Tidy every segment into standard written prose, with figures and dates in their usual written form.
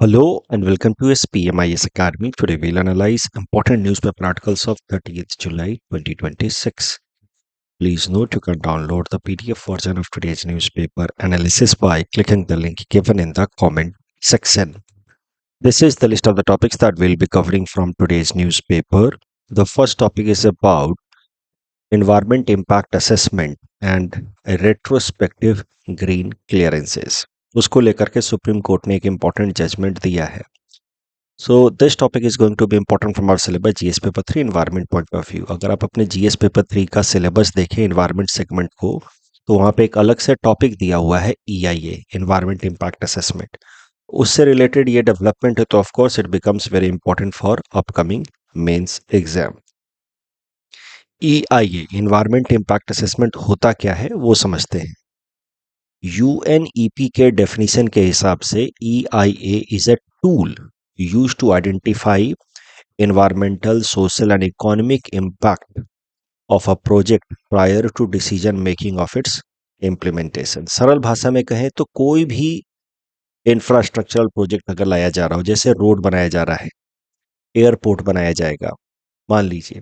Hello and welcome to SPMIS Academy. Today we'll analyze important newspaper articles of 30th July 2026. Please note you can download the PDF version of today's newspaper analysis by clicking the link given in the comment section. This is the list of the topics that we'll be covering from today's newspaper. The first topic is about environment impact assessment and retrospective green clearances. उसको लेकर के supreme Court ने एक important judgement दिया है. So this topic is going to be important from our syllabus GS paper 3 environment point of view. अगर आप अपने GS पेपर 3 का सिलेबस देखें environment segment को, तो वहाँ पे एक अलग से टॉपिक दिया हुआ है EIA environment impact assessment. उससे रिलेटेड ये डेवलपमेंट है तो of course it becomes very important for upcoming mains exam. EIA environment impact assessment होता क्या है वो समझते हैं. UNEP के डेफिनेशन के हिसाब से EIA is a tool used to identify environmental, social and economic impact of a project prior to decision making of its implementation. सरल भाषा में कहें तो कोई भी इंफ्रास्ट्रक्चरल प्रोजेक्ट अगर लाया जा रहा हो, जैसे रोड बनाया जा रहा है, एयरपोर्ट बनाया जाएगा मान लीजिए,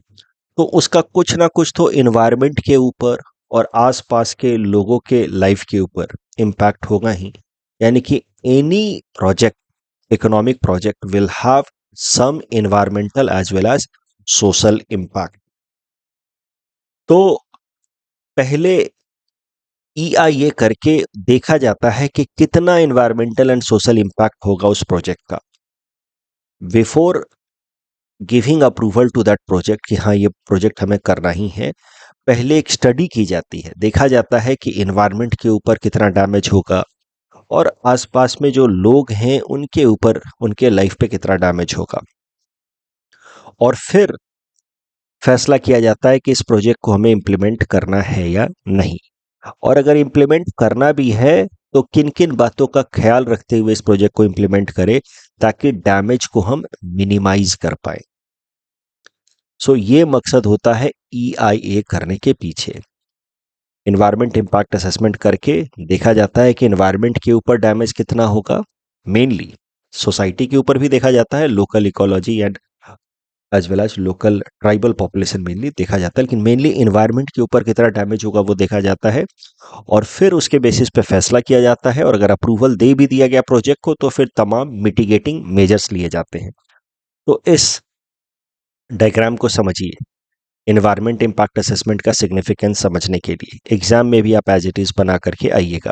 तो उसका कुछ ना कुछ तो इन्वायरमेंट के ऊपर और आसपास के लोगों के लाइफ के ऊपर इम्पैक्ट होगा ही. यानी कि any project, economic project will have some environmental as well as social impact. तो पहले EIA करके देखा जाता है कि कितना इन्वायरमेंटल एंड सोशल इम्पैक्ट होगा उस प्रोजेक्ट का before giving approval to that project कि हाँ ये प्रोजेक्ट हमें करना ही है. पहले एक स्टडी की जाती है, देखा जाता है कि इन्वायरमेंट के ऊपर कितना डैमेज होगा और आसपास में जो लोग हैं उनके ऊपर, उनके लाइफ पे कितना डैमेज होगा, और फिर फैसला किया जाता है कि इस प्रोजेक्ट को हमें इम्प्लीमेंट करना है या नहीं. और अगर इम्प्लीमेंट करना भी है तो किन किन बातों का ख्याल रखते हुए इस प्रोजेक्ट को इम्प्लीमेंट करें ताकि डैमेज को हम मिनिमाइज कर पाए. सो ये मकसद होता है EIA करने के पीछे. इन्वायरमेंट इम्पैक्ट असेसमेंट करके देखा जाता है कि इन्वायरमेंट के ऊपर डैमेज कितना होगा. मेनली सोसाइटी के ऊपर भी देखा जाता है, local ecology and as well as local tribal population mainly देखा जाता है, लेकिन मेनली इन्वायरमेंट के ऊपर कितना डैमेज होगा वो देखा जाता है. और फिर उसके बेसिस पे फैसला किया जाता है, और अगर अप्रूवल दे भी दिया गया प्रोजेक्ट को तो फिर तमाम मिटिगेटिंग मेजर्स लिए जाते हैं. तो इस डायग्राम को समझिए, इन्वायरमेंट इम्पैक्ट असेसमेंट का सिग्निफिकेंस समझने के लिए एग्जाम में भी आप एज इट इज बना करके आइएगा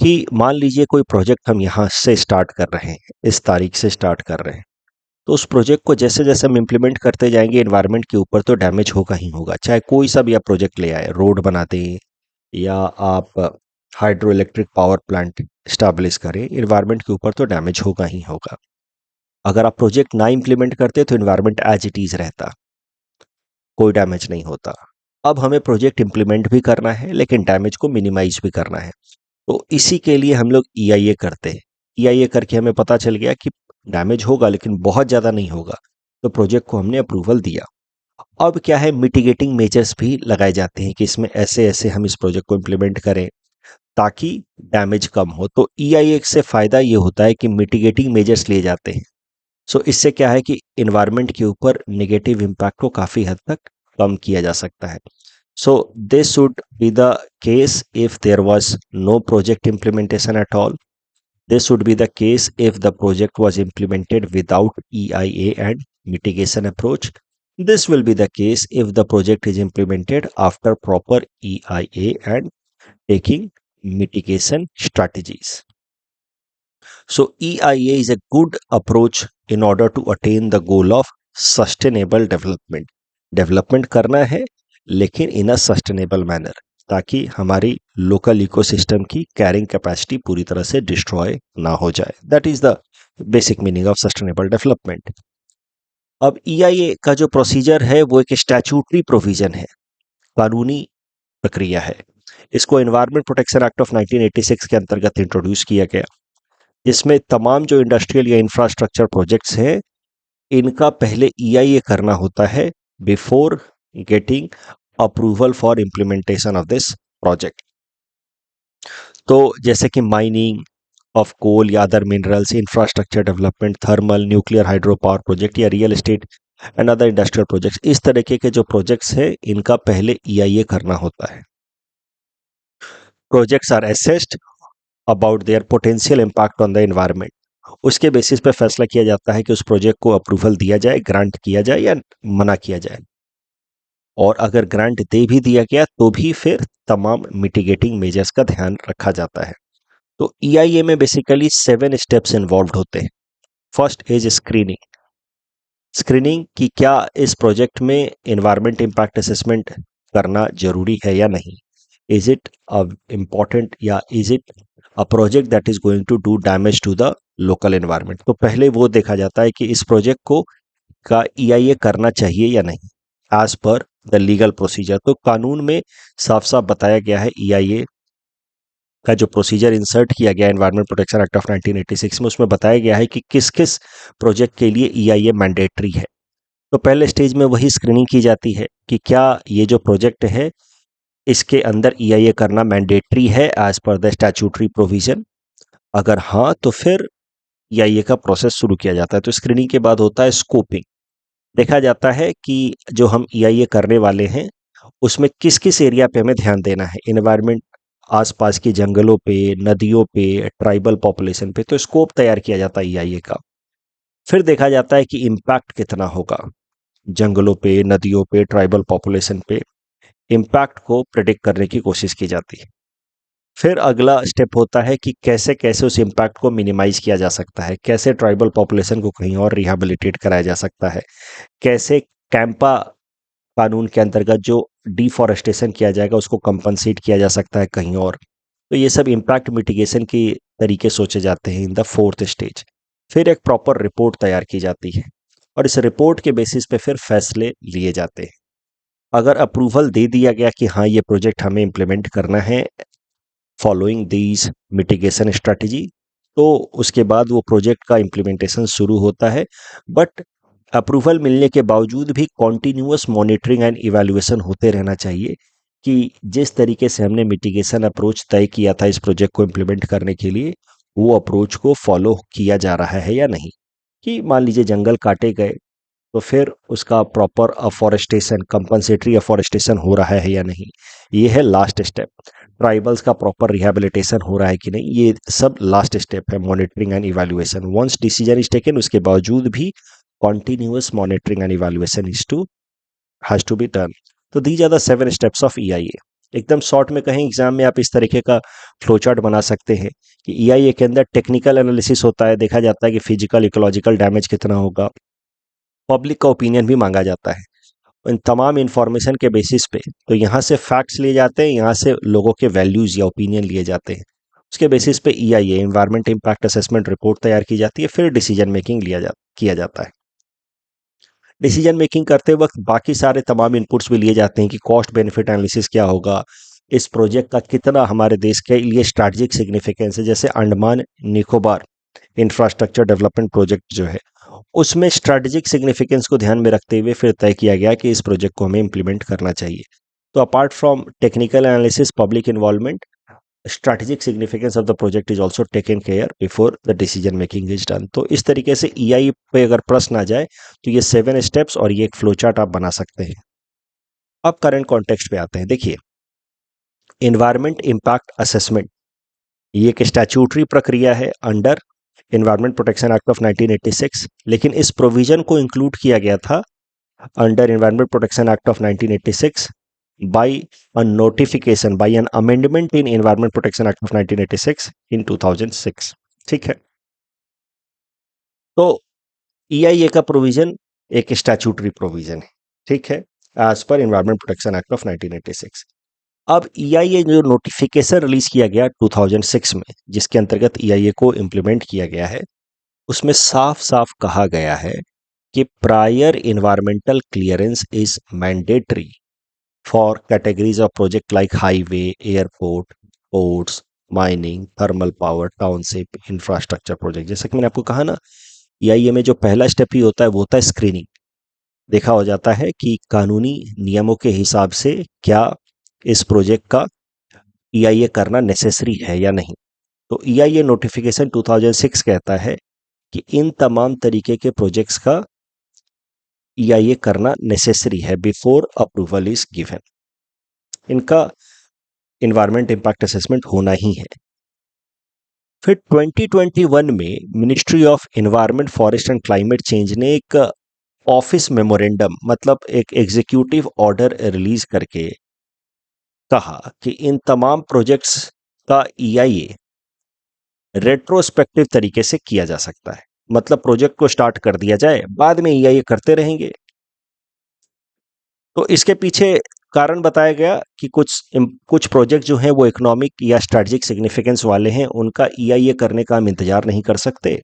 कि मान लीजिए कोई प्रोजेक्ट हम यहाँ से स्टार्ट कर रहे हैं, इस तारीख से स्टार्ट कर रहे हैं, तो उस प्रोजेक्ट को जैसे जैसे हम इम्प्लीमेंट करते जाएंगे इन्वायरमेंट के ऊपर तो डैमेज होगा ही होगा. चाहे कोई सा भी आप प्रोजेक्ट ले आए, रोड बनाते हैं या आप hydro electric power plant establish करें, इन्वायरमेंट के ऊपर तो डैमेज होगा ही होगा. अगर आप प्रोजेक्ट ना इम्प्लीमेंट करते तो इन्वायरमेंट एज इट इज रहता, कोई डैमेज नहीं होता. अब हमें प्रोजेक्ट इम्प्लीमेंट भी करना है लेकिन डैमेज को मिनिमाइज भी करना है. तो इसी के लिए हम लोग EIA करते हैं. EIA करके हमें पता चल गया कि डैमेज होगा लेकिन बहुत ज़्यादा नहीं होगा, तो प्रोजेक्ट को हमने अप्रूवल दिया. अब क्या है, मिटिगेटिंग मेजर्स भी लगाए जाते हैं कि इसमें ऐसे ऐसे हम इस प्रोजेक्ट को इम्प्लीमेंट करें ताकि डैमेज कम हो. तो EIA से फ़ायदा ये होता है कि मिटिगेटिंग मेजर्स लिए जाते हैं. सो इससे क्या है कि इन्वायरमेंट के ऊपर नेगेटिव इम्पैक्ट को काफ़ी हद तक कम किया जा सकता है. So this should be the case if there was no project implementation at all. This should be the case if the project was implemented without EIA and mitigation approach. This will be the case if the project is implemented after proper EIA and taking mitigation strategies. So EIA is a good approach in order to attain the goal of sustainable development. Development करना है लेकिन इन a sustainable manner, ताकि हमारी local ecosystem की carrying capacity पूरी तरह से destroy ना हो जाए. That is the basic meaning of sustainable development. अब EIA का जो प्रोसीजर है वो एक स्टैट्यूटरी प्रोविजन है, कानूनी प्रक्रिया है. इसको एनवायरमेंट प्रोटेक्शन एक्ट ऑफ 1986 के अंतर्गत इंट्रोड्यूस किया गया. इसमें तमाम जो इंडस्ट्रियल या इंफ्रास्ट्रक्चर प्रोजेक्ट्स हैं इनका पहले EIA करना होता है before getting approval for implementation of this project. तो जैसे कि माइनिंग, ऑफ कोल या other minerals, infrastructure development, thermal, nuclear, hydro power project या real estate and other industrial projects, इस तरीके के जो प्रोजेक्ट्स है इनका पहले ईआईए करना होता है। Projects are assessed about their potential impact on the environment. उसके बेसिस पे फैसला किया जाता है कि उस प्रोजेक्ट को अप्रूवल दिया जाए, ग्रांट किया जाए या मना किया जाए। और अगर ग्रांट दे भी दिया गया तो भी फिर तमाम मिटिगेटिंग मेजर्स का ध्यान रखा जाता है। तो ईआईए में बेसिकली 7 स्टेप्स इन्वॉल्व होते हैं। First is screening. स्क्रीनिंग कि क्या इस प्रोजेक्ट में एनवायरमेंट इम्पैक्ट असेसमेंट करना जरूरी है या नहीं। इज इट इम्पॉर्टेंट या is it a project that is going to do damage to the local environment. तो पहले वो देखा जाता है कि इस प्रोजेक्ट को का ईआईए करना चाहिए या नहीं as per the legal procedure. तो कानून में साफ साफ बताया गया है ईआईए का जो प्रोसीजर इंसर्ट किया गया एनवायरमेंट प्रोटेक्शन एक्ट ऑफ 1986 में, उसमें बताया गया है कि किस किस प्रोजेक्ट के लिए ईआईए मैंडेटरी है। तो पहले स्टेज में वही स्क्रीनिंग की जाती है कि क्या ये जो प्रोजेक्ट है इसके अंदर ईआईए करना मैंडेटरी है as per the statutory provision. अगर हाँ तो फिर ईआईए का प्रोसेस शुरू किया जाता है। तो स्क्रीनिंग के बाद होता है स्कोपिंग। देखा जाता है कि जो हम ईआईए करने वाले हैं उसमें किस किस एरिया पे हमें ध्यान देना है। एनवायरमेंट, आसपास की जंगलों पे, नदियों पे, ट्राइबल पॉपुलेशन पे। तो स्कोप तैयार किया जाता है ईआईए का। फिर देखा जाता है कि इम्पैक्ट कितना होगा जंगलों पे, नदियों पे, ट्राइबल पॉपुलेशन पे। इम्पैक्ट को प्रिडिक्ट करने की कोशिश की जाती है। फिर अगला स्टेप होता है कि कैसे कैसे उस इम्पैक्ट को मिनिमाइज किया जा सकता है, कैसे ट्राइबल पॉपुलेशन को कहीं और रिहेबिलिटेट कराया जा सकता है, कैसे कैंपा कानून के अंतर्गत जो डिफॉरेस्टेशन किया जाएगा उसको कंपनसेट किया जा सकता है कहीं और। तो ये सब इम्पैक्ट मिटिगेशन के तरीके सोचे जाते हैं इन द फोर्थ स्टेज। फिर एक प्रॉपर रिपोर्ट तैयार की जाती है और इस रिपोर्ट के बेसिस पे फिर फैसले लिए जाते हैं। अगर अप्रूवल दे दिया गया कि हाँ ये प्रोजेक्ट हमें इम्प्लीमेंट करना है फॉलोइंग दीज मिटिगेशन स्ट्रेटजी, तो उसके बाद वो प्रोजेक्ट का इम्प्लीमेंटेशन शुरू होता है। बट अप्रूवल मिलने के बावजूद भी कॉन्टिन्यूअस मॉनिटरिंग एंड इवैल्यूएशन होते रहना चाहिए कि जिस तरीके से हमने मिटिगेशन अप्रोच तय किया था इस प्रोजेक्ट को इम्प्लीमेंट करने के लिए वो अप्रोच को फॉलो किया जा रहा है या नहीं। कि मान लीजिए जंगल काटे गए तो फिर उसका प्रॉपर अफॉरेस्टेशन, कंपनसेटरी अफॉरेस्टेशन हो रहा है या नहीं। ये है लास्ट स्टेप। ट्राइबल्स का प्रॉपर रिहेबिलिटेशन हो रहा है कि नहीं, ये सब लास्ट स्टेप है monitoring and evaluation. Once decision is taken उसके बावजूद भी continuous monitoring and evaluation is to has to be done। तो these are the 7 steps of EIA। एकदम शॉर्ट में कहें एग्जाम में आप इस तरीके का फ्लो चार्ट बना सकते हैं कि ईआईए के अंदर टेक्निकल एनालिसिस होता है, देखा जाता है कि फिजिकल इकोलॉजिकल डैमेज कितना होगा। पब्लिक का ओपिनियन भी मांगा जाता है इन तमाम इंफॉर्मेशन के बेसिस पे। तो यहाँ से फैक्ट्स लिए जाते हैं, यहाँ से लोगों के वैल्यूज या ओपिनियन लिए जाते हैं। उसके बेसिस पे EIA environment impact assessment report तैयार की जाती है। फिर डिसीजन मेकिंग किया जाता है। डिसीजन मेकिंग करते वक्त बाकी सारे तमाम इनपुट्स भी लिए जाते हैं कि कॉस्ट बेनिफिट एनालिसिस क्या होगा, इस प्रोजेक्ट का कितना हमारे देश के लिए स्ट्रैटेजिक सिग्निफिकेंस है। जैसे Andaman Nicobar infrastructure development project जो है उसमें स्ट्रैटेजिक सिग्निफिकेंस को ध्यान में रखते हुए फिर तय किया गया कि इस प्रोजेक्ट को हमें इम्प्लीमेंट करना चाहिए। तो apart from technical analysis, public involvement, strategic significance of the project is also taken care before the decision making is done। तो इस तरीके से ईआई पे अगर प्रश्न आ जाए तो ये 7 स्टेप्स और ये एक फ्लो चार्ट आप बना सकते हैं। अब करंट कॉन्टेक्स्ट पे आते हैं। देखिए, एनवायरमेंट इम्पैक्ट असेसमेंट ये एक स्टैट्यूटरी प्रक्रिया है under environment protection act of 1986, लेकिन इस प्रोविजन को इंक्लूड किया गया था under environment protection act of 1986 by a notification by an amendment in Environment Protection Act of 1986 in 2006। ठीक है। तो ईआईए का प्रोविजन एक स्टैट्यूटरी प्रोविजन है, ठीक है, as per environment protection act of 1986। अब ईआईए जो नोटिफिकेशन रिलीज किया गया 2006 में जिसके अंतर्गत ईआईए को इम्प्लीमेंट किया गया है उसमें साफ साफ कहा गया है कि prior environmental clearance is mandatory for categories of project like highway, airport, ports, mining, thermal power, township, infrastructure project. जैसे कि मैंने आपको कहा ना, ईआईए में जो पहला स्टेप ही होता है वो होता है स्क्रीनिंग। देखा हो जाता है कि कानूनी नियमों के हिसाब से क्या इस प्रोजेक्ट का ईआईए करना नेसेसरी है या नहीं। तो EIA नोटिफिकेशन 2006 कहता है कि इन तमाम तरीके के प्रोजेक्ट्स का EIA करना नेसेसरी है बिफोर अप्रूवल इज गिवन। इनका इन्वायरमेंट इम्पैक्ट असेसमेंट होना ही है। फिर 2021 में ministry of environment forest and Climate change ने एक ऑफिस मेमोरेंडम मतलब एक एग्जीक्यूटिव ऑर्डर रिलीज करके कहा कि इन तमाम प्रोजेक्ट्स का EIA रेट्रोस्पेक्टिव तरीके से किया जा सकता है। मतलब प्रोजेक्ट को स्टार्ट कर दिया जाए, बाद में EIA करते रहेंगे। तो इसके पीछे कारण बताया गया कि कुछ प्रोजेक्ट जो हैं वो इकोनॉमिक या स्ट्रेटेजिक सिग्निफिकेंस वाले हैं, उनका EIA करने का हम इंतजार नहीं कर सकते।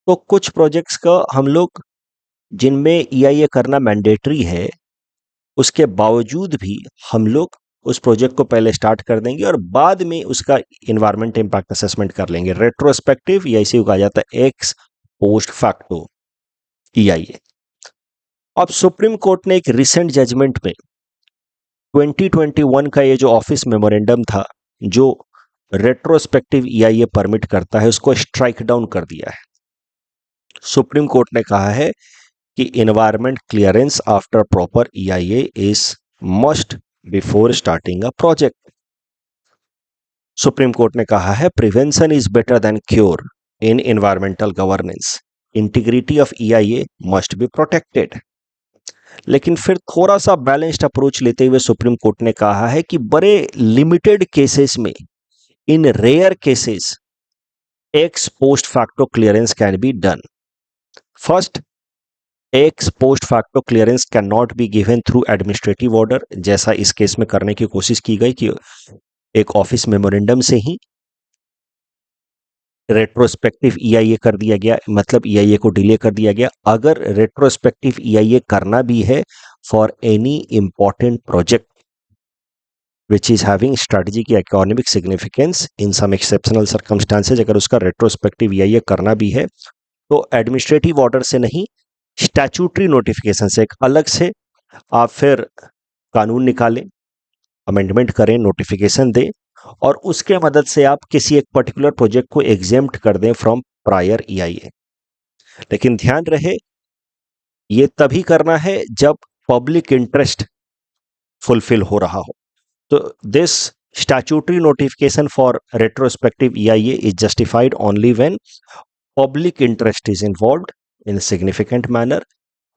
तो कुछ प्रोजेक्ट्स का हम लोग जिनमें EIA करना मैंडेटरी है, उसके बावजूद भी हम लोग उस प्रोजेक्ट को पहले स्टार्ट कर देंगे और बाद में उसका इन्वायरमेंट इम्पैक्ट असेसमेंट कर लेंगे। रेट्रोस्पेक्टिव या इसे कहा जाता है एक्स पोस्ट फैक्टो EIA। अब सुप्रीम कोर्ट ने एक रिसेंट जजमेंट में 2021 का ये जो ऑफिस मेमोरेंडम था जो रेट्रोस्पेक्टिव EIA परमिट करता है, उसको स्ट्राइक डाउन कर दिया है। सुप्रीम कोर्ट ने कहा है कि environment clearance after proper EIA is must before starting a project. Supreme Court ने कहा है prevention is better than cure in environmental governance, integrity of EIA must be protected. लेकिन फिर थोड़ा सा बैलेंस्ड अप्रोच लेते हुए सुप्रीम कोर्ट ने कहा है कि बड़े लिमिटेड केसेस में, in rare cases, ex post facto clearance can be done. First, ex post facto clearance can not be given through administrative order, जैसा इस केस में करने की कोशिश की गई कि एक ऑफिस मेमोरेंडम से ही रेट्रोस्पेक्टिव EIA कर दिया गया, मतलब EIA को डिले कर दिया गया। अगर रेट्रोस्पेक्टिव EIA करना भी है for any important project which is having strategic या economic significance in some exceptional circumstances, अगर उसका रेट्रोस्पेक्टिव EIA करना भी है तो एडमिनिस्ट्रेटिव ऑर्डर से नहीं, स्टैट्यूटरी नोटिफिकेशन से, एक अलग से आप फिर कानून निकालें, अमेंडमेंट करें, नोटिफिकेशन दें और उसके मदद से आप किसी एक पर्टिकुलर प्रोजेक्ट को एग्जेम्प्ट कर दें फ्रॉम प्रायर EIA। लेकिन ध्यान रहे, ये तभी करना है जब पब्लिक इंटरेस्ट फुलफिल हो रहा हो। तो this statutory notification for retrospective EIA is justified only when public interest is involved in a significant manner,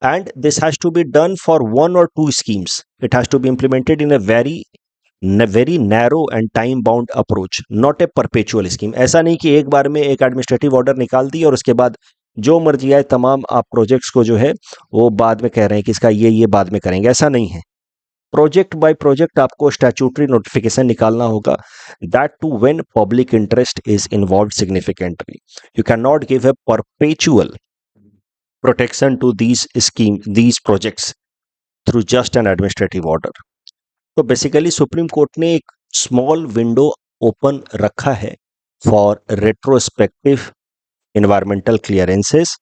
and this has to be done for one or two schemes. It has to be implemented in a very narrow and time bound approach, not a perpetual scheme. ऐसा नहीं कि एक बार में एक administrative order निकाल दी और उसके बाद जो मर्जी आए तमाम आप प्रोजेक्ट्स को जो है वो बाद में कह रहे हैं कि इसका ये बाद में करेंगे, ऐसा नहीं है। प्रोजेक्ट बाय प्रोजेक्ट आपको स्टैट्यूटरी नोटिफिकेशन निकालना होगा, that too when public interest is involved significantly. You can not give a perpetual protection to these projects through just an administrative order. तो बेसिकली सुप्रीम कोर्ट ने एक small window open रखा है for retrospective environmental clearances,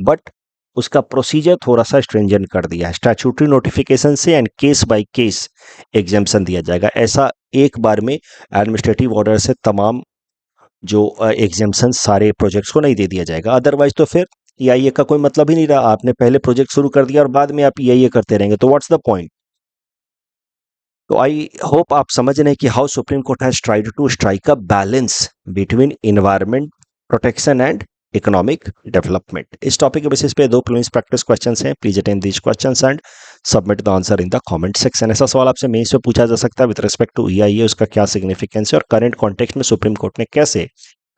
but उसका procedure थोड़ा सा stringent कर दिया है। स्टैट्यूटरी नोटिफिकेशन से and case by case exemption दिया जाएगा। ऐसा एक बार में एडमिनिस्ट्रेटिव ऑर्डर से तमाम जो एग्जाम्पशन सारे प्रोजेक्ट्स को नहीं दे दिया जाएगा। अदरवाइज तो फिर EIA का कोई मतलब ही नहीं रहा। आपने पहले प्रोजेक्ट शुरू कर दिया और बाद में आप EIA करते रहेंगे, तो व्हाट्स द पॉइंट। तो आई होप आप समझ रहे हैं कि how Supreme Court has tried to strike a balance between environment protection and economic development. इस टॉपिक के बेसिस पे 2 प्रीलिम्स प्रैक्टिस क्वेश्चंस हैं। Please attend these questions and submit the answer in the comment section. ऐसा सवाल आपसे mains में पूछा जा सकता है विद रिस्पेक्ट टू EIA, उसका क्या सिग्निफिकेंस है और करंट कॉन्टेक्स्ट में सुप्रीम कोर्ट ने कैसे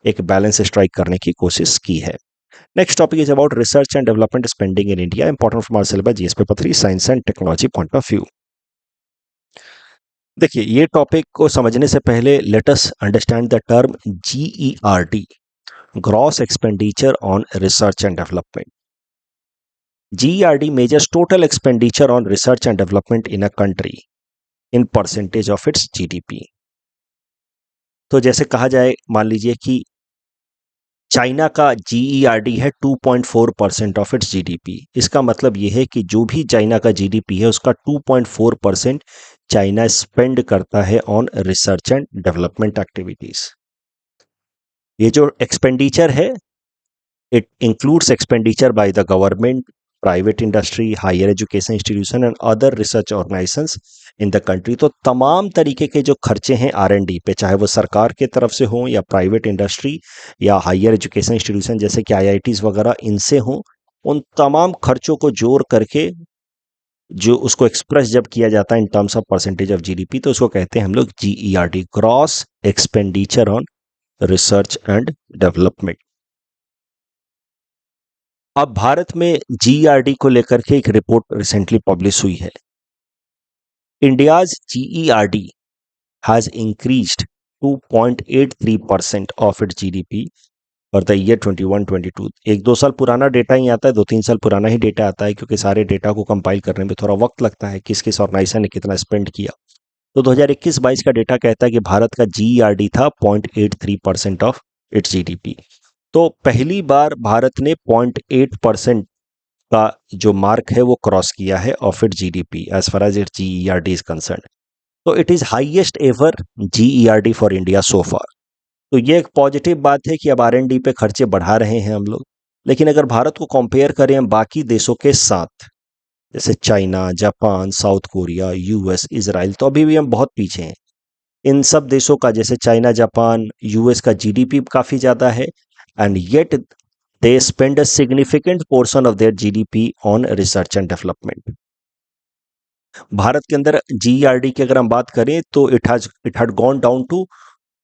एक बैलेंस स्ट्राइक करने की कोशिश की है। Next topic is about research and development spending in India, important from our syllabus GS paper 3 science and technology point of view. देखिए, ये टॉपिक को समझने से पहले let us understand the term GERD, gross expenditure on research and development. GERD measures total expenditure on research and development in a country in percentage of its GDP। तो जैसे कहा जाए, मान लीजिए कि चाइना का GERD है 2.4% ऑफ इट्स GDP। इसका मतलब यह है कि जो भी चाइना का GDP है उसका 2.4% चाइना स्पेंड करता है on research and development activities. ये जो एक्सपेंडिचर है, it includes expenditure by the government, private industry, higher education institution and other research organisations in the country. तो तमाम तरीके के जो खर्चे हैं R&D पे, चाहे वो सरकार के तरफ से हो या प्राइवेट इंडस्ट्री या हायर एजुकेशन इंस्टीट्यूशन जैसे कि IITs वगैरह इनसे हो, उन तमाम खर्चों को जोड़ करके जो उसको एक्सप्रेस जब किया जाता है in terms of percentage of GDP, तो उसको कहते हैं हम लोग GERD, gross expenditure on research and development. अब भारत में GERD को लेकर के एक रिपोर्ट रिसेंटली पब्लिश हुई है। India's GERD has increased 2.83% of its GDP for the year 21-22। एक दो साल पुराना डेटा ही आता है, 2-3 साल पुराना ही डेटा आता है, क्योंकि सारे डेटा को कंपाइल करने में थोड़ा वक्त लगता है, किस किस ऑर्गेनाइजेशन ने कितना स्पेंड किया। तो 2021-22 का डेटा कहता है कि भारत का GERD था 0.83% ऑफ इट्स GDP। तो पहली बार भारत ने 0.8% का जो मार्क है वो क्रॉस किया है of it GDP as far as it GERD is concern. तो it is highest ever GERD for India so far. तो ये एक पॉजिटिव बात है कि अब R&D पे खर्चे बढ़ा रहे हैं हम लोग। लेकिन अगर भारत को कंपेयर करें हम बाकी देशों के साथ, जैसे China, Japan, south Korea, US, Israel, तो अभी भी हम बहुत पीछे हैं। इन सब देशों का, जैसे चाइना, जापान, US का GDP काफी ज्यादा है, and yet they spend a significant portion of their GDP on research and development. Bharat के अंदर GERD की अगर हम बात करें तो it had gone down to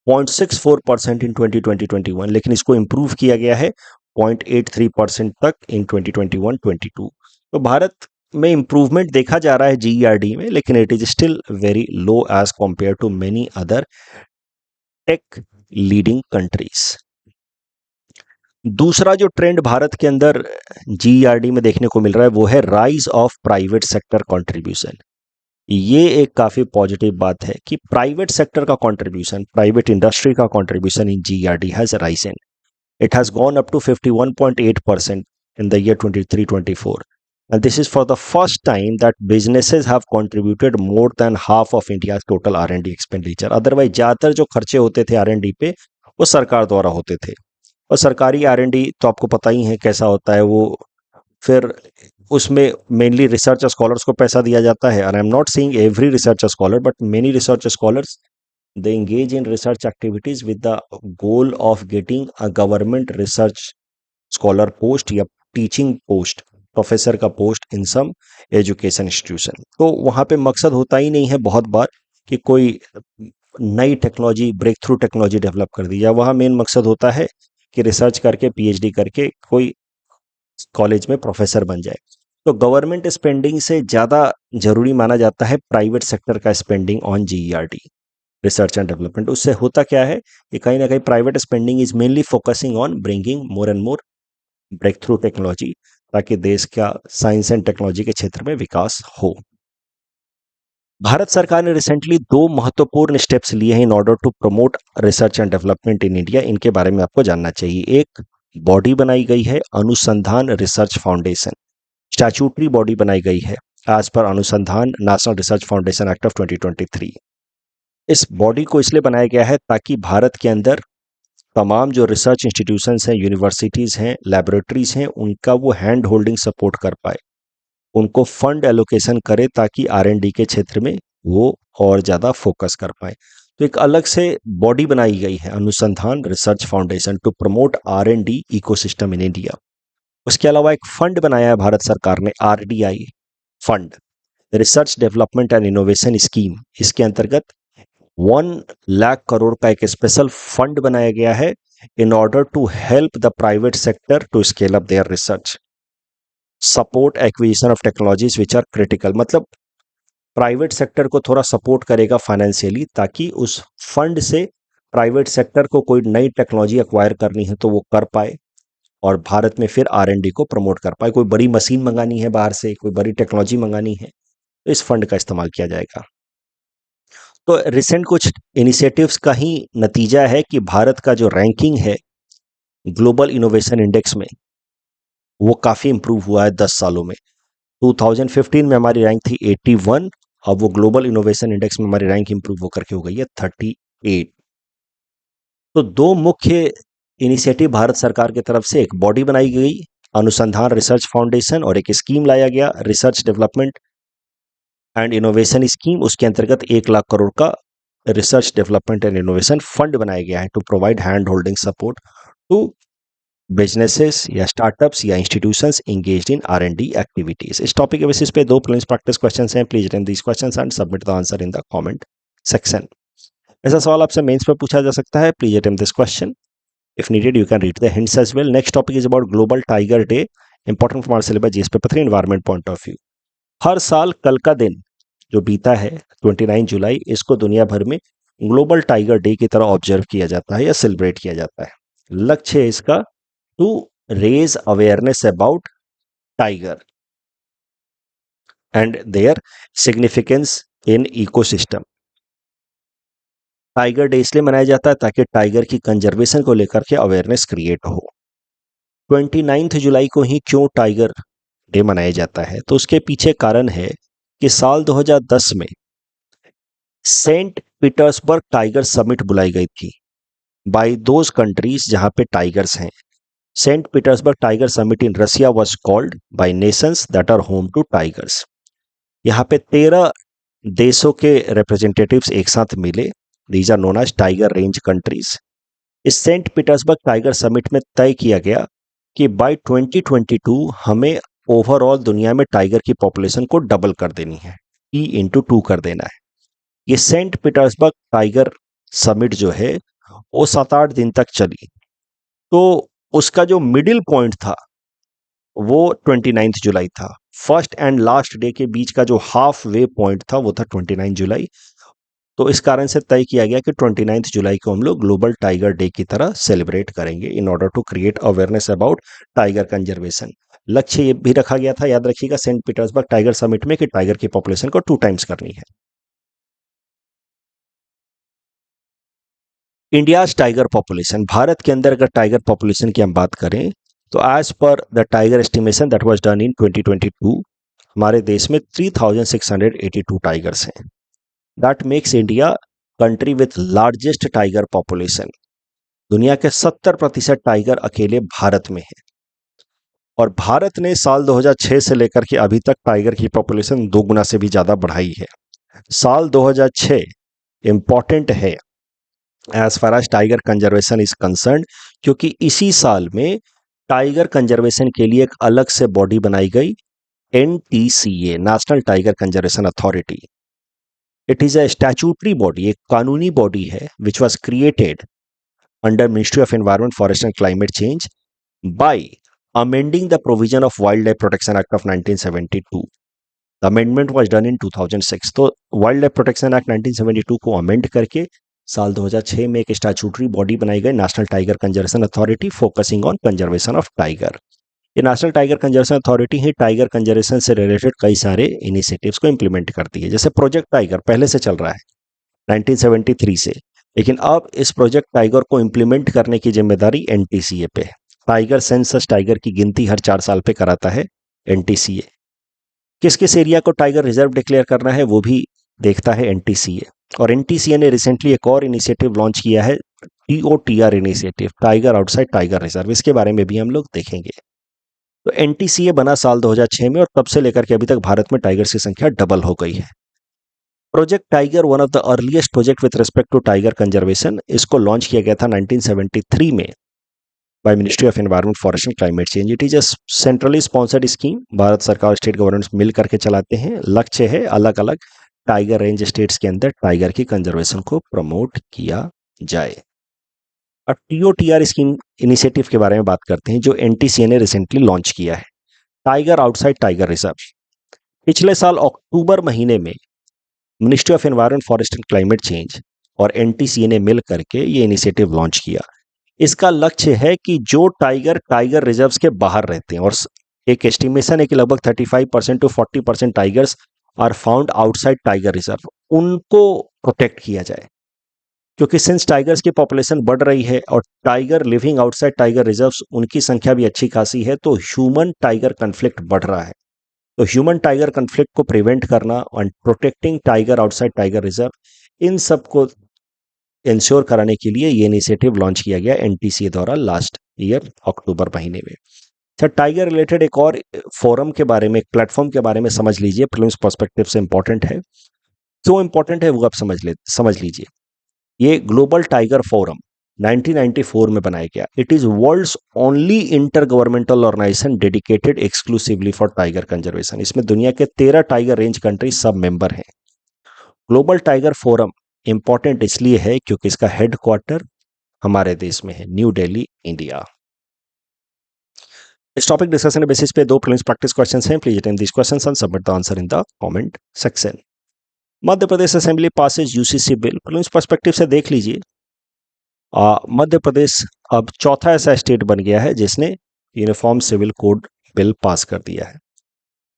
0.64% in 2020-21, लेकिन इसको इंप्रूव किया गया है 0.83% तक इन 2021-22। तो भारत में इंप्रूवमेंट देखा जा रहा है GERD में, लेकिन it is still very low as compare to many other tech leading countries. दूसरा जो ट्रेंड भारत के अंदर GERD में देखने को मिल रहा है वो है rise of private sector contribution. ये एक काफी पॉजिटिव बात है कि प्राइवेट सेक्टर का कंट्रीब्यूशन, प्राइवेट इंडस्ट्री का contribution in GERD has risen. It has gone up to 51.8% in the year 23-24, and this is for the first time that businesses have contributed more than half of India's total R&D expenditure. Otherwise ज्यादातर जो खर्चे होते थे R&D पे वो सरकार द्वारा होते थे, और सरकारी R&D तो आपको पता ही है कैसा होता है। वो फिर उसमें मेनली रिसर्च स्कॉलर्स को पैसा दिया जाता है, और I am not saying every research scholar, but many research scholars they engage in research activities with the goal of getting a government research scholar post या teaching post, प्रोफेसर का post in some education institution. तो वहाँ पे मकसद होता ही नहीं है बहुत बार कि कोई नई technology, breakthrough technology develop कर दी जाए। वहाँ मेन मकसद होता है कि रिसर्च करके PhD करके कोई कॉलेज में प्रोफेसर बन जाए। तो गवर्नमेंट स्पेंडिंग से ज़्यादा जरूरी माना जाता है प्राइवेट सेक्टर का spending on GERD, research and development. उससे होता क्या है कि कहीं ना कहीं private spending is mainly focusing on bringing more and more breakthrough technology, ताकि देश का साइंस एंड टेक्नोलॉजी के क्षेत्र में विकास हो। भारत सरकार ने रिसेंटली दो महत्वपूर्ण स्टेप्स लिए हैं in order to promote research and development in India. इनके बारे में आपको जानना चाहिए। एक बॉडी बनाई गई है Anusandhan research foundation, statutory body बनाई गई है एज पर अनुसंधान national research foundation act of 2023। इस बॉडी को इसलिए बनाया गया है ताकि भारत के अंदर तमाम जो रिसर्च इंस्टीट्यूशंस हैं, यूनिवर्सिटीज़ हैं, लैबोरेटरीज हैं, उनका वो हैंड होल्डिंग सपोर्ट कर पाए, उनको फंड एलोकेशन करे, ताकि R&D के क्षेत्र में वो और ज़्यादा फोकस कर पाए। तो एक अलग से बॉडी बनाई गई है Anusandhan research foundation to promote R&D ecosystem in India. उसके अलावा एक फंड बनाया है भारत सरकार ने, RDI fund, research development and innovation scheme. इसके अंतर्गत 1 लाख करोड़ का एक स्पेशल फंड बनाया गया है in order to help the private sector to scale up their research, support acquisition of technologies which are critical. मतलब प्राइवेट सेक्टर को थोड़ा सपोर्ट करेगा फाइनेंशियली, ताकि उस फंड से प्राइवेट सेक्टर को कोई नई टेक्नोलॉजी एक्वायर करनी है तो वो कर पाए, और भारत में फिर R&D को प्रमोट कर पाए। कोई बड़ी मशीन मंगानी है बाहर से, कोई बड़ी टेक्नोलॉजी मंगानी है, तो इस फंड का इस्तेमाल किया जाएगा। तो रिसेंट कुछ इनिशिएटिव्स का ही नतीजा है कि भारत का जो रैंकिंग है ग्लोबल इनोवेशन इंडेक्स में, वो काफ़ी इंप्रूव हुआ है 10 सालों में। 2015 में हमारी रैंक थी 81, अब वो ग्लोबल इनोवेशन इंडेक्स में हमारी रैंक इंप्रूव होकर के हो गई है 38। तो दो मुख्य इनिशिएटिव भारत सरकार की तरफ से एक बॉडी बनाई गई, अनुसंधान रिसर्च फाउंडेशन, और एक स्कीम लाया गया, research development and innovation scheme. उसके अंतर्गत 1 लाख करोड़ का research development and innovation fund बनाया गया है to provide hand holding support to businesses या स्टार्टअप्स या institutions engaged in R&D activities. इस टॉपिक के बेसिस पे 2 प्रीलिम्स प्रैक्टिस क्वेश्चंस हैं। Please attempt these questions and submit the answer in the comment section. ऐसा सवाल आपसे मेंस में पूछा जा सकता है। Please attempt this question. If needed, you can read the hints as well. Next topic is about Global Tiger Day, important from our syllabus GS paper 3 environment point of view. हर साल कल का दिन जो बीता है 29 जुलाई, इसको दुनिया भर में ग्लोबल टाइगर डे की तरह ऑब्जर्व किया जाता है या सेलिब्रेट किया जाता है। लक्ष्य है इसका to raise awareness about tiger and their significance in ecosystem. Tiger day इसलिए मनाया जाता है ताकि टाइगर की कंजर्वेशन को लेकर के अवेयरनेस क्रिएट हो। 29 जुलाई को ही क्यों टाइगर डे मनाया जाता है, तो उसके पीछे कारण है कि साल 2010 में सेंट पीटर्सबर्ग टाइगर समिट बुलाई गई थी बाय दोज कंट्रीज जहां पे टाइगर्स हैं। Saint Petersburg tiger summit in Russia was called by nations that are home to tigers. यहाँ पे 13 देशों के रिप्रेजेंटेटिव्स एक साथ मिले। These are known as tiger range countries. इस सेंट पीटर्सबर्ग टाइगर समिट में तय किया गया कि बाय 2022 हमें ओवरऑल दुनिया में टाइगर की पॉपुलेशन को डबल कर देनी है, E/2 कर देना है। ये सेंट पीटर्सबर्ग टाइगर समिट जो है वो 7-8 दिन तक चली। तो उसका जो मिडिल पॉइंट था वो 29 जुलाई था। फर्स्ट एंड लास्ट डे के बीच का जो हाफ वे पॉइंट था वो था 29 जुलाई। तो इस कारण से तय किया गया कि 29 जुलाई को हम लोग ग्लोबल टाइगर डे की तरह सेलिब्रेट करेंगे in order to create awareness about tiger conservation. लक्ष्य ये भी रखा गया था, याद रखिएगा, सेंट पीटर्सबर्ग टाइगर समिट में कि टाइगर की पॉपुलेशन को 2 टाइम्स करनी है। इंडिया टाइगर पॉपुलेशन, भारत के अंदर अगर टाइगर पॉपुलेशन की हम बात करें तो as per the tiger estimation that was done in 2022 हमारे देश में 3682 टाइगर्स हैं। That makes India country with largest tiger population. दुनिया के 70% टाइगर अकेले भारत में है। और भारत ने साल 2006 से लेकर के अभी तक टाइगर की पॉपुलेशन 2 गुना से भी ज्यादा बढ़ाई है। साल 2006 इंपॉर्टेंट है as far as tiger conservation is concern, क्योंकि इसी साल में टाइगर कंजर्वेशन के लिए एक अलग से बॉडी बनाई गई, NTCA, national tiger conservation authority. It is a statutory body, एक कानूनी बॉडी है which was created under ministry of Environment, Forest and Climate change bye amending the provision of wild life protection act of 1972। The amendment was done इन 2006। तो wild life protection act 1972 को amend करके साल 2006 में एक statutory body बनाई गई, national tiger conservation authority, focusing on conservation of tiger. ये national tiger conservation authority ही tiger conservation से रिलेटेड कई सारे इनिशिएटिव्स को इंप्लीमेंट करती है। जैसे प्रोजेक्ट टाइगर पहले से चल रहा है 1973 से, लेकिन अब इस प्रोजेक्ट टाइगर को इंप्लीमेंट करने की जिम्मेदारी NTCA पे है। टाइगर सेंसस, टाइगर की गिनती हर 4 साल पे कराता है NTCA। किस किस एरिया को टाइगर रिजर्व डिक्लेयर करना है वो भी देखता है NTCA। और NTCA ने रिसेंटली एक और इनिशिएटिव लॉन्च किया है, TOTR initiative, tiger outside tiger reserve. इसके बारे में भी हम लोग देखेंगे। तो NTCA बना साल 2006 में और तब से लेकर के अभी तक भारत में टाइगर्स की संख्या डबल हो गई है। Project Tiger one of the earliest project with respect to tiger conservation, इसको लॉन्च किया गया था 1973 में by Ministry of Environment, Forest and Climate Change. It is a centrally sponsored scheme, Bharat सरकार स्टेट गवर्नमेंट मिल करके चलाते हैं। लक्ष्य है अलग अलग टाइगर रेंज स्टेट्स के अंदर टाइगर की कंजर्वेशन को प्रमोट किया जाए। अब TOTR स्कीम इनिशिएटिव के बारे में बात करते हैं जो NTCA ने रिसेंटली लॉन्च किया है, टाइगर आउटसाइड टाइगर रिजर्व। पिछले साल अक्टूबर महीने में ministry of Environment, Forest and Climate change और NTCA ने मिल करके ये इनिशिएटिव लॉन्च किया। इसका लक्ष्य है कि जो टाइगर टाइगर रिजर्व्स के बाहर रहते हैं, और एक एस्टिमेशन है कि लगभग 35% टू 40% tigers are found outside tiger reserve, उनको प्रोटेक्ट किया जाए। क्योंकि सिंस टाइगर्स की पॉपुलेशन बढ़ रही है और tiger living outside tiger reserves उनकी संख्या भी अच्छी खासी है, तो ह्यूमन टाइगर कन्फ्लिक्ट बढ़ रहा है। तो ह्यूमन टाइगर कन्फ्लिक्ट को प्रिवेंट करना और protecting tiger outside tiger reserve, इन सब को इंश्योर कराने के लिए ये इनिशिएटिव लॉन्च किया गया एनटीसीए द्वारा लास्ट ईयर अक्टूबर महीने में। अच्छा, टाइगर रिलेटेड एक और फोरम के बारे में, एक प्लेटफॉर्म के बारे में समझ लीजिए, प्रीलिम्स पर्सपेक्टिव से इंपॉर्टेंट है। क्यों इंपॉर्टेंट है वो आप समझ लीजिए। ये ग्लोबल टाइगर फोरम 1994 में बनाया गया। It is world's only intergovernmental organisation dedicated exclusively for tiger conservation. इसमें दुनिया के 13 टाइगर रेंज कंट्री सब मेंबर हैं। ग्लोबल टाइगर फोरम इंपॉर्टेंट इसलिए है क्योंकि इसका हेडक्वार्टर हमारे देश में है, न्यू दिल्ली, इंडिया। इस टॉपिक डिस्कशन बेसिस पे दो प्रीलिम्स प्रैक्टिस क्वेश्चंस हैं। Please attempt this questions and submit the answer in the comment section. Madhya Pradesh assembly passes UCC bill. Prelims perspective से देख लीजिए, मध्य प्रदेश अब चौथा ऐसा स्टेट बन गया है जिसने uniform civil code bill pass कर दिया है।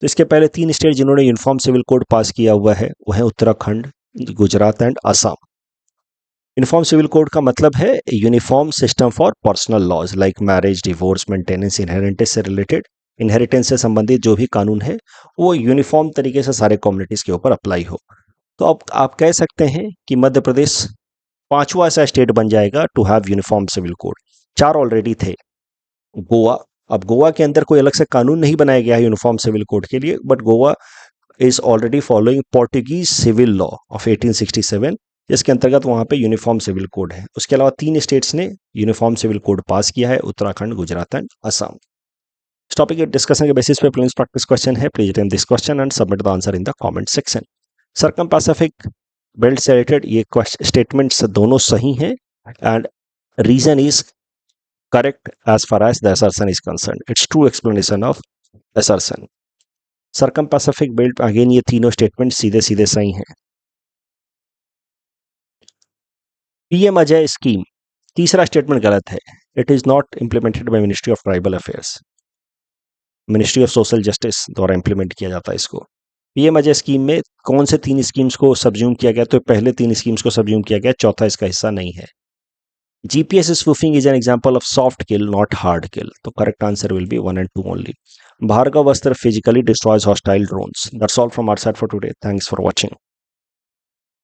तो इसके पहले 3 स्टेट जिन्होंने यूनिफॉर्म सिविल कोड पास किया हुआ है वो है Uttarakhand, Gujarat and Assam. Uniform civil code का मतलब है uniform system for personal laws like marriage, divorce, maintenance, inheritance से रिलेटेड, इनहेरिटेंस से संबंधित जो भी कानून है वो यूनिफॉर्म तरीके से सारे कम्युनिटीज के ऊपर अप्लाई हो। तो अब आप कह सकते हैं कि मध्य प्रदेश पांचवा ऐसा स्टेट बन जाएगा to have uniform civil code. 4 already थे। गोवा, अब गोवा के अंदर कोई अलग से कानून नहीं बनाया गया है यूनिफॉर्म सिविल कोड के लिए, but Goa is already following Portuguese civil law of 1867, जिसके अंतर्गत वहां पे यूनिफॉर्म सिविल कोड है। उसके अलावा 3 स्टेट्स ने यूनिफॉर्म सिविल कोड पास किया है, उत्तराखंड, गुजरात एंड असम। इस टॉपिक के डिस्कशन के बेसिस पे प्रीलिम्स प्रैक्टिस क्वेश्चन है। Please attempt this question and submit the answer in the comment section. Circum Pacific belt से रिलेटेड ये स्टेटमेंट्स दोनों सही हैं and reason is correct as far as the assertion is concerned. It's true explanation of assertion. Circum Pacific Belt, again ये तीनों statement सीधे सीधे सही हैं। पीएम अजय स्कीम, तीसरा स्टेटमेंट गलत है। It is not implemented by Ministry of tribal affairs, ministry of social justice द्वारा इंप्लीमेंट किया जाता है इसको। पीएम अजय स्कीम में कौन से 3 स्कीम्स को सब्ज्यूम किया गया? तो पहले 3 स्कीम्स को सब्ज्यूम किया गया, चौथा इसका हिस्सा नहीं है। GPS spoofing is an example of soft kill, not hard kill. The correct answer will be 1 and 2 only. Bhargav Astra physically destroys hostile drones. That's all from our side for today. Thanks for watching.